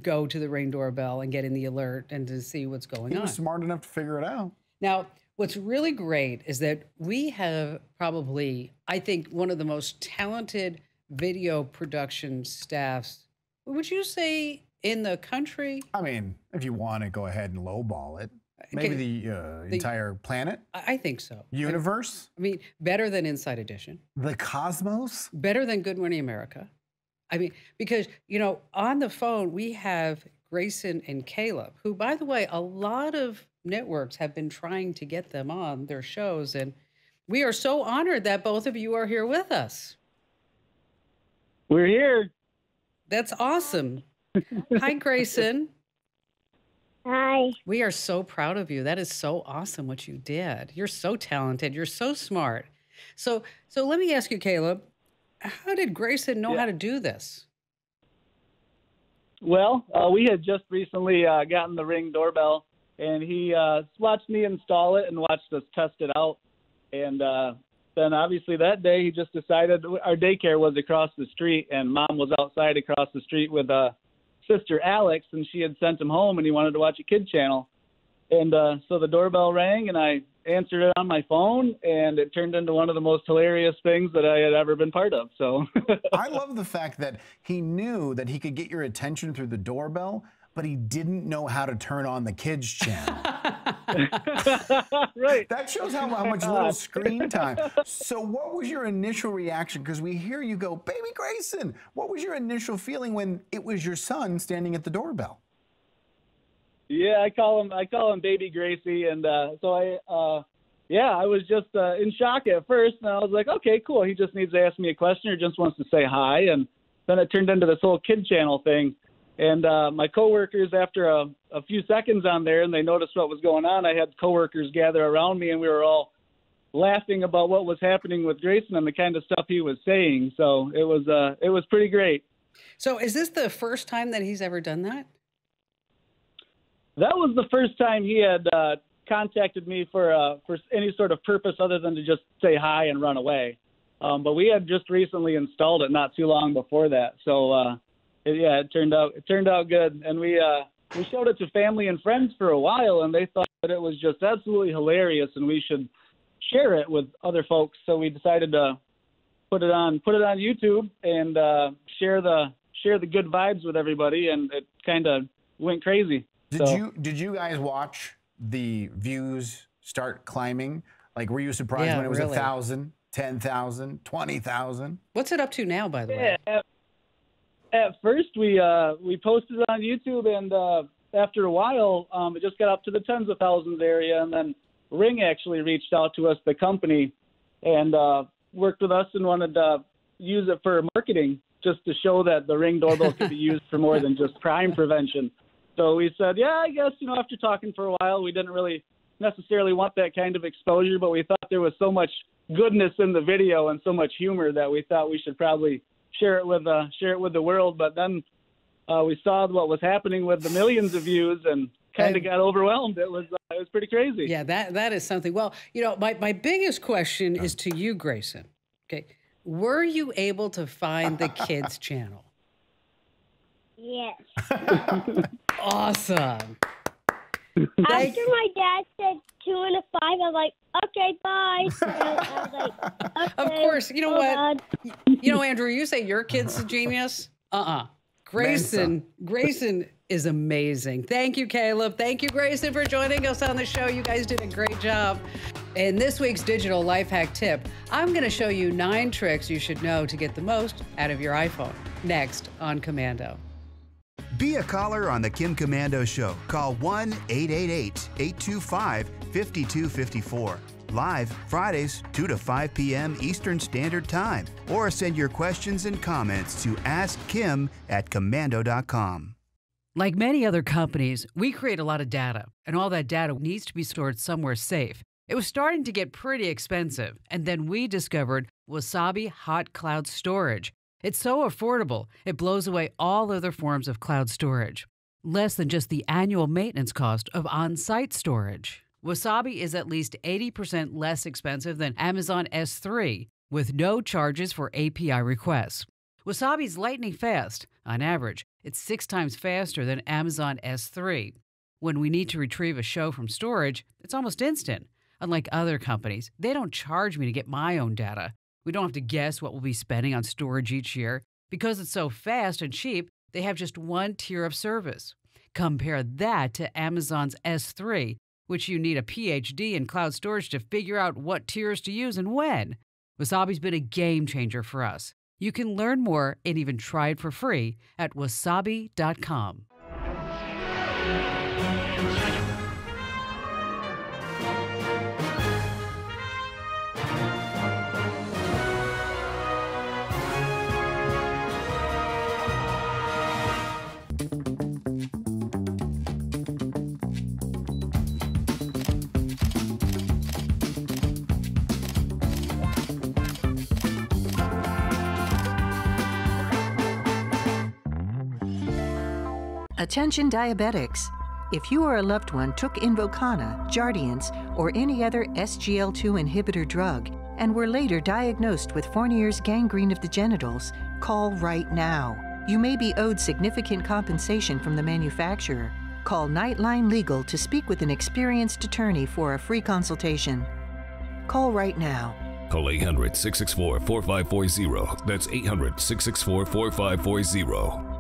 go to the Ring doorbell and get in the alert and to see what's going on. He was smart enough to figure it out. Now, what's really great is that we have probably, I think, one of the most talented video production staffs, would you say, in the country? I mean, if you want to go ahead and lowball it. Maybe the entire planet? I think so. Universe? I mean, better than Inside Edition. The cosmos? Better than Good Morning America. I mean, because, on the phone, we have Grayson and Caleb, who, by the way, a lot of networks have been trying to get them on their shows. And we are so honored that both of you are here with us. We're here. That's awesome. Hi, Grayson. Hi. We are so proud of you. That is so awesome what you did. You're so talented. You're so smart. So let me ask you, Caleb, how did Grayson know how to do this? Well, we had just recently gotten the Ring doorbell, and he watched me install it and watched us test it out. And then obviously that day he just decided our daycare was across the street, and Mom was outside across the street with sister Alex, and she had sent him home, and he wanted to watch a kid channel. And so the doorbell rang, and I answered it on my phone, and it turned into one of the most hilarious things that I had ever been part of. So I love the fact that he knew that he could get your attention through the doorbell, but he didn't know how to turn on the kids channel. Right. That shows how much little screen time. So what was your initial reaction? Because we hear you go, "Baby Grayson." What was your initial feeling when it was your son standing at the doorbell? Yeah, I call him Baby Gracie, and so I was just in shock at first, and I was like, okay, cool. He just needs to ask me a question or just wants to say hi, and then it turned into this whole kid channel thing. And my coworkers, after a few seconds on there, and they noticed what was going on, I had coworkers gather around me, and we were all laughing about what was happening with Grayson and the kind of stuff he was saying. So it was pretty great. So is this the first time that he's ever done that? That was the first time he had contacted me for any sort of purpose other than to just say hi and run away. But we had just recently installed it not too long before that. So it turned out good. And we showed it to family and friends for a while, and they thought that it was just absolutely hilarious, and we should share it with other folks. So we decided to put it on YouTube and share the good vibes with everybody, and it kind of went crazy. Did you guys watch the views start climbing? Like, were you surprised when it was 1,000, 10,000, 20,000? What's it up to now, by the way? At first, we posted it on YouTube, and after a while, it just got up to the tens of thousands area, and then Ring actually reached out to us, the company, and worked with us and wanted to use it for marketing, just to show that the Ring doorbell could be used for more than just crime prevention. So we said, yeah, I guess, after talking for a while, we didn't really necessarily want that kind of exposure, but we thought there was so much goodness in the video and so much humor that we thought we should probably share it with the world. But then we saw what was happening with the millions of views and kind of got overwhelmed. It was pretty crazy. Yeah, that is something. Well, my biggest question is to you, Grayson. Okay, were you able to find the kids channel? Yes. Awesome. After my dad said 2 and a 5, I was like, okay, bye. And I was like, okay, of course. You know what? Andrew, you say your kid's a genius? Grayson is amazing. Thank you, Caleb. Thank you, Grayson, for joining us on the show. You guys did a great job. In this week's digital life hack tip, I'm going to show you 9 tricks you should know to get the most out of your iPhone. Next on Komando. Be a caller on the Kim Komando Show. Call 1-888-825-5254. Live Fridays, 2 to 5 p.m. Eastern Standard Time. Or send your questions and comments to askkim@komando.com. Like many other companies, we create a lot of data, and all that data needs to be stored somewhere safe. It was starting to get pretty expensive, and then we discovered Wasabi Hot Cloud Storage. It's so affordable, it blows away all other forms of cloud storage. Less than just the annual maintenance cost of on-site storage. Wasabi is at least 80% less expensive than Amazon S3, with no charges for API requests. Wasabi's lightning fast. On average, it's 6 times faster than Amazon S3. When we need to retrieve a show from storage, it's almost instant. Unlike other companies, they don't charge me to get my own data. We don't have to guess what we'll be spending on storage each year. Because it's so fast and cheap, they have just one tier of service. Compare that to Amazon's S3, which you need a PhD in cloud storage to figure out what tiers to use and when. Wasabi's been a game changer for us. You can learn more and even try it for free at wasabi.com. Attention diabetics. If you or a loved one took Invokana, Jardiance, or any other SGL2 inhibitor drug, and were later diagnosed with Fournier's gangrene of the genitals, call right now. You may be owed significant compensation from the manufacturer. Call Nightline Legal to speak with an experienced attorney for a free consultation. Call right now. Call 800-664-4540. That's 800-664-4540.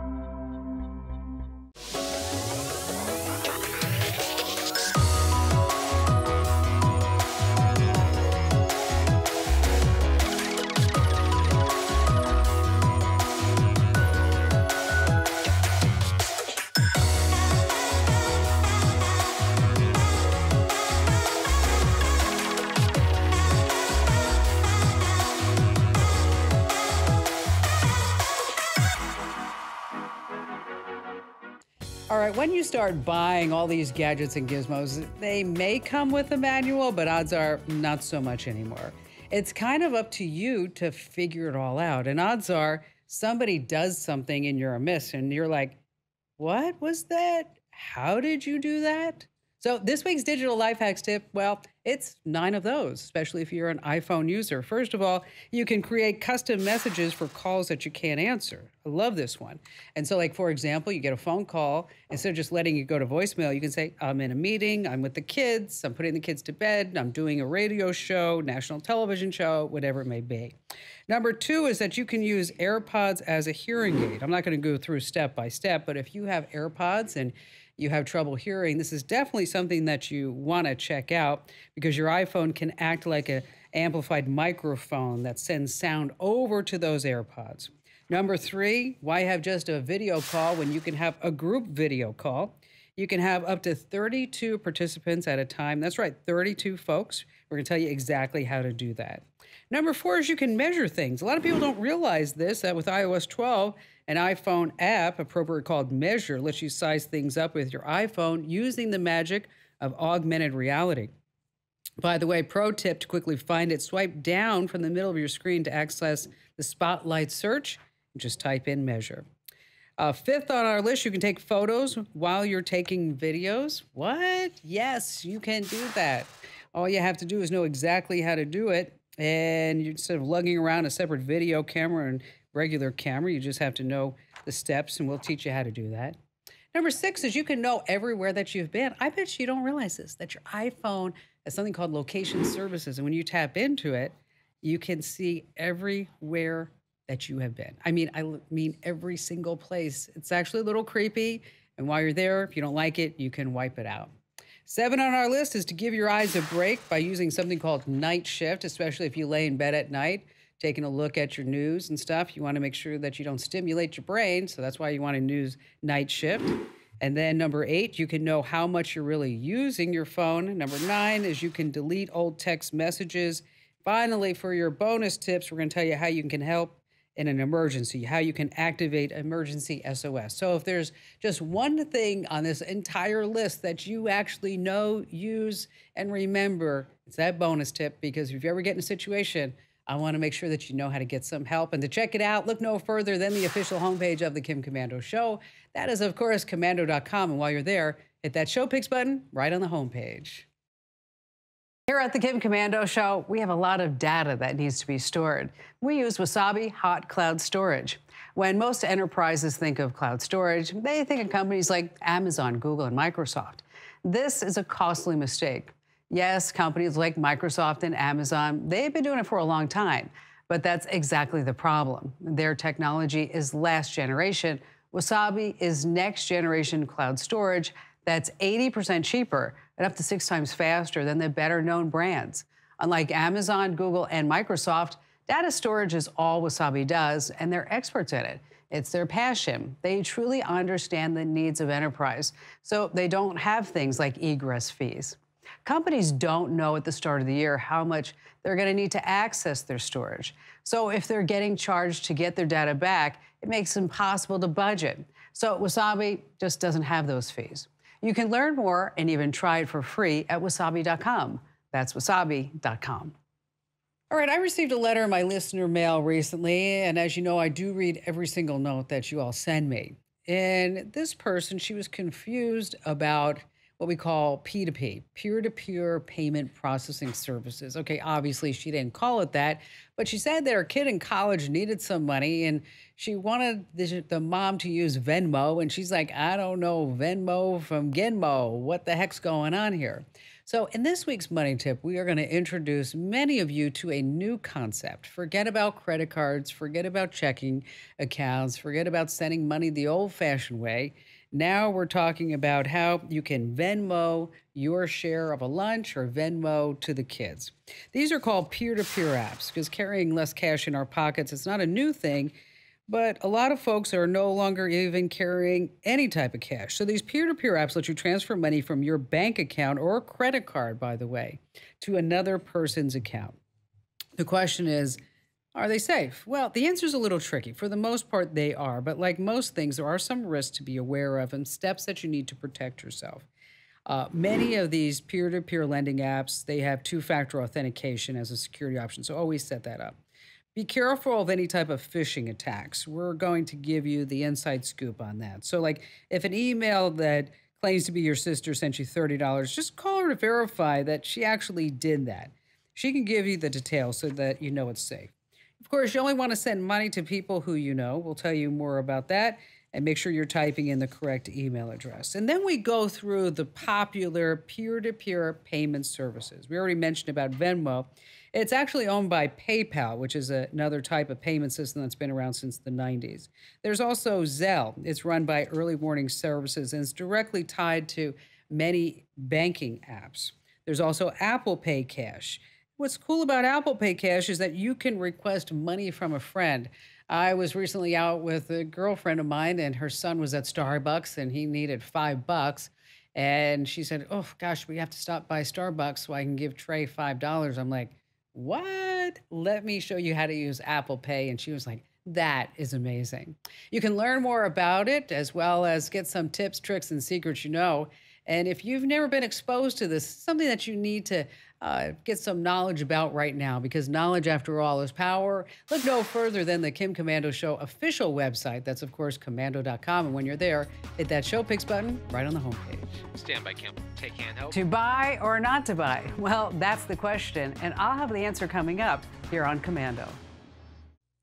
All right, when you start buying all these gadgets and gizmos, they may come with a manual, but odds are not so much anymore. It's kind of up to you to figure it all out. And odds are somebody does something and you're amiss and you're like, what was that? How did you do that? So this week's digital life hacks tip, well, it's 9 of those, especially if you're an iPhone user. First of all, you can create custom messages for calls that you can't answer. I love this one. And so, like, for example, you get a phone call. Instead of just letting it go to voicemail, you can say, I'm in a meeting, I'm with the kids, I'm putting the kids to bed, I'm doing a radio show, national television show, whatever it may be. Number 2 is that you can use AirPods as a hearing aid. I'm not going to go through step by step, but if you have AirPods and you have trouble hearing, this is definitely something that you want to check out because your iPhone can act like an amplified microphone that sends sound over to those AirPods. Number 3, why have just a video call when you can have a group video call? You can have up to 32 participants at a time. That's right, 32 folks. We're going to tell you exactly how to do that. Number 4 is you can measure things. A lot of people don't realize this, that with iOS 12, an iPhone app, appropriately called Measure, lets you size things up with your iPhone using the magic of augmented reality. By the way, pro tip to quickly find it, swipe down from the middle of your screen to access the Spotlight search and just type in Measure. 5th on our list, you can take photos while you're taking videos. What? Yes, you can do that. All you have to do is know exactly how to do it. And instead of lugging around a separate video camera and regular camera, you just have to know the steps, and we'll teach you how to do that. Number 6 is you can know everywhere that you've been. I bet you don't realize this, that your iPhone has something called location services. And when you tap into it, you can see everywhere that you have been. I mean every single place. It's actually a little creepy. And while you're there, if you don't like it, you can wipe it out. 7 on our list is to give your eyes a break by using something called night shift, especially if you lay in bed at night, taking a look at your news and stuff. You want to make sure that you don't stimulate your brain, so that's why you want to use night shift. And then number 8, you can know how much you're really using your phone. Number 9 is you can delete old text messages. Finally, for your bonus tips, we're going to tell you how you can help in an emergency, how you can activate emergency SOS. So if there's just one thing on this entire list that you actually know, use, and remember, it's that bonus tip, because if you ever get in a situation, I want to make sure that you know how to get some help. And to check it out, look no further than the official homepage of the Kim Komando Show. That is, of course, Komando.com. And while you're there, hit that Show Picks button right on the homepage. Here at the Kim Komando Show, we have a lot of data that needs to be stored. We use Wasabi Hot Cloud Storage. When most enterprises think of cloud storage, they think of companies like Amazon, Google, and Microsoft. This is a costly mistake. Yes, companies like Microsoft and Amazon, they've been doing it for a long time, but that's exactly the problem. Their technology is last generation. Wasabi is next generation cloud storage that's 80% cheaper and up to 6 times faster than the better known brands. Unlike Amazon, Google, and Microsoft, data storage is all Wasabi does, and they're experts at it. It's their passion. They truly understand the needs of enterprise, so they don't have things like egress fees. Companies don't know at the start of the year how much they're going to need to access their storage. So if they're getting charged to get their data back, it makes it impossible to budget. So Wasabi just doesn't have those fees. You can learn more and even try it for free at wasabi.com. That's wasabi.com. All right, I received a letter in my listener mail recently, and as you know, I do read every single note that you all send me. And this person, she was confused about what we call P2P, peer-to-peer payment processing services. Okay, obviously she didn't call it that, but she said that her kid in college needed some money and she wanted the mom to use Venmo. And she's like, I don't know Venmo from Genmo. What the heck's going on here? So in this week's Money Tip, we are going to introduce many of you to a new concept. Forget about credit cards, forget about checking accounts, forget about sending money the old-fashioned way. Now we're talking about how you can Venmo your share of a lunch or Venmo to the kids. These are called peer-to-peer apps because carrying less cash in our pockets is not a new thing, but a lot of folks are no longer even carrying any type of cash. So these peer-to-peer apps let you transfer money from your bank account or credit card, by the way, to another person's account. The question is, are they safe? Well, the answer is a little tricky. For the most part, they are. But like most things, there are some risks to be aware of and steps that you need to protect yourself. Many of these peer-to-peer lending apps, they have two-factor authentication as a security option. So always set that up. Be careful of any type of phishing attacks. We're going to give you the inside scoop on that. So like if an email that claims to be your sister sent you $30, just call her to verify that she actually did that. She can give you the details so that you know it's safe. Of course, you only want to send money to people who you know. We'll tell you more about that and make sure you're typing in the correct email address. And then we go through the popular peer-to-peer payment services. We already mentioned about Venmo. It's actually owned by PayPal, which is another type of payment system that's been around since the 90s. There's also Zelle. It's run by Early Warning Services and it's directly tied to many banking apps. There's also Apple Pay Cash. What's cool about Apple Pay Cash is that you can request money from a friend. I was recently out with a girlfriend of mine and her son was at Starbucks and he needed $5. And she said, oh gosh, we have to stop by Starbucks so I can give Trey $5. I'm like, what? Let me show you how to use Apple Pay. And she was like, that is amazing. You can learn more about it as well as get some tips, tricks, and secrets you know. And if you've never been exposed to this, something that you need to get some knowledge about right now, because knowledge, after all, is power. Look no further than the Kim Komando Show official website. That's, of course, komando.com. And when you're there, hit that Show Picks button right on the homepage. Stand by, Kim. Take handheld. To buy or not to buy? Well, that's the question. And I'll have the answer coming up here on Komando.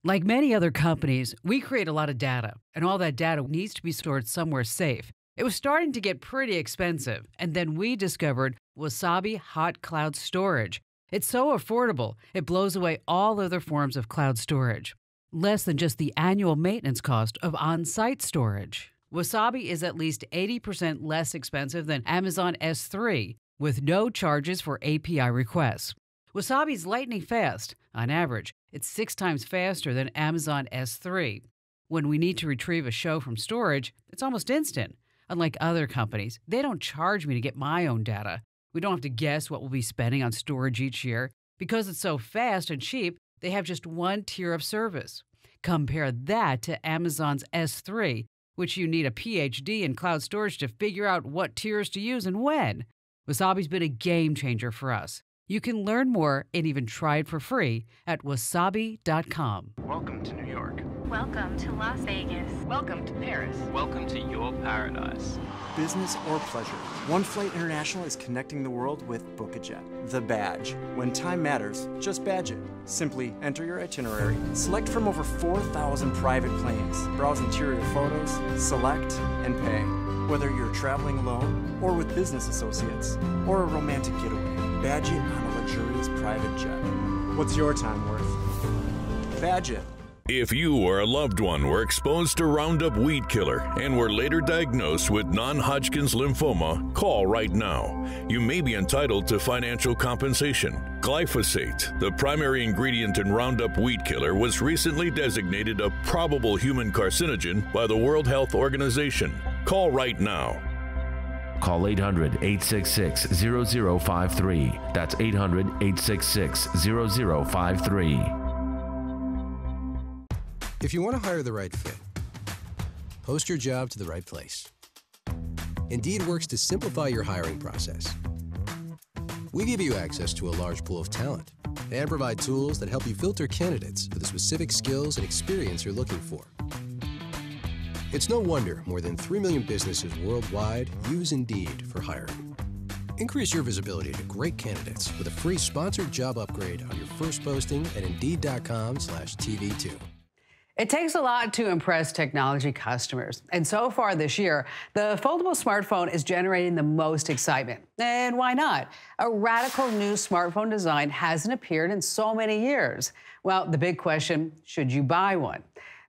Like many other companies, we create a lot of data, and all that data needs to be stored somewhere safe. It was starting to get pretty expensive, and then we discovered Wasabi Hot Cloud Storage. It's so affordable, it blows away all other forms of cloud storage. Less than just the annual maintenance cost of on-site storage. Wasabi is at least 80% less expensive than Amazon S3, with no charges for API requests. Wasabi's lightning fast. On average, it's 6 times faster than Amazon S3. When we need to retrieve a show from storage, it's almost instant. Unlike other companies, they don't charge me to get my own data. We don't have to guess what we'll be spending on storage each year. Because it's so fast and cheap, they have just one tier of service. Compare that to Amazon's S3, which you need a PhD in cloud storage to figure out what tiers to use and when. Wasabi's been a game changer for us. You can learn more and even try it for free at wasabi.com. Welcome to New York. Welcome to Las Vegas. Welcome to Paris. Welcome to your paradise. Business or pleasure, One Flight International is connecting the world with Book-A-Jet, the badge. When time matters, just badge it. Simply enter your itinerary, select from over 4,000 private planes, browse interior photos, select, and pay. Whether you're traveling alone or with business associates, or a romantic getaway, badge it on a luxurious private jet. What's your time worth? Badge it. If you or a loved one were exposed to Roundup weed killer and were later diagnosed with non-Hodgkin's lymphoma, call right now. You may be entitled to financial compensation. Glyphosate, the primary ingredient in Roundup weed killer, was recently designated a probable human carcinogen by the World Health Organization. Call right now. Call 800-866-0053. That's 800-866-0053. If you want to hire the right fit, post your job to the right place. Indeed works to simplify your hiring process. We give you access to a large pool of talent and provide tools that help you filter candidates for the specific skills and experience you're looking for. It's no wonder more than 3 million businesses worldwide use Indeed for hiring. Increase your visibility to great candidates with a free sponsored job upgrade on your first posting at Indeed.com/TV2. It takes a lot to impress technology customers. And so far this year, the foldable smartphone is generating the most excitement. And why not? A radical new smartphone design hasn't appeared in so many years. Well, the big question, should you buy one?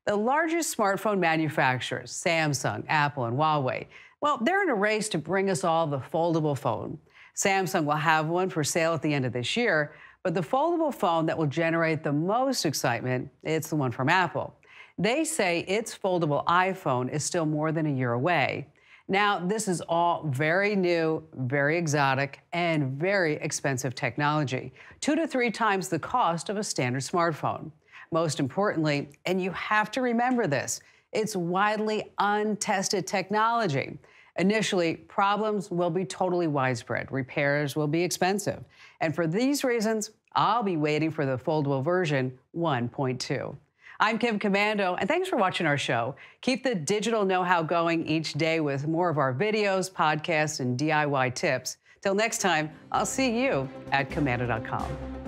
The largest smartphone manufacturers, Samsung, Apple, and Huawei, well, they're in a race to bring us all the foldable phone. Samsung will have one for sale at the end of this year, but the foldable phone that will generate the most excitement, it's the one from Apple. They say its foldable iPhone is still more than a year away. Now, this is all very new, very exotic, and very expensive technology, 2 to 3 times the cost of a standard smartphone. Most importantly, and you have to remember this, it's widely untested technology. Initially, problems will be totally widespread. Repairs will be expensive. And for these reasons, I'll be waiting for the foldable version 1.2. I'm Kim Komando, and thanks for watching our show. Keep the digital know-how going each day with more of our videos, podcasts, and DIY tips. Till next time, I'll see you at komando.com.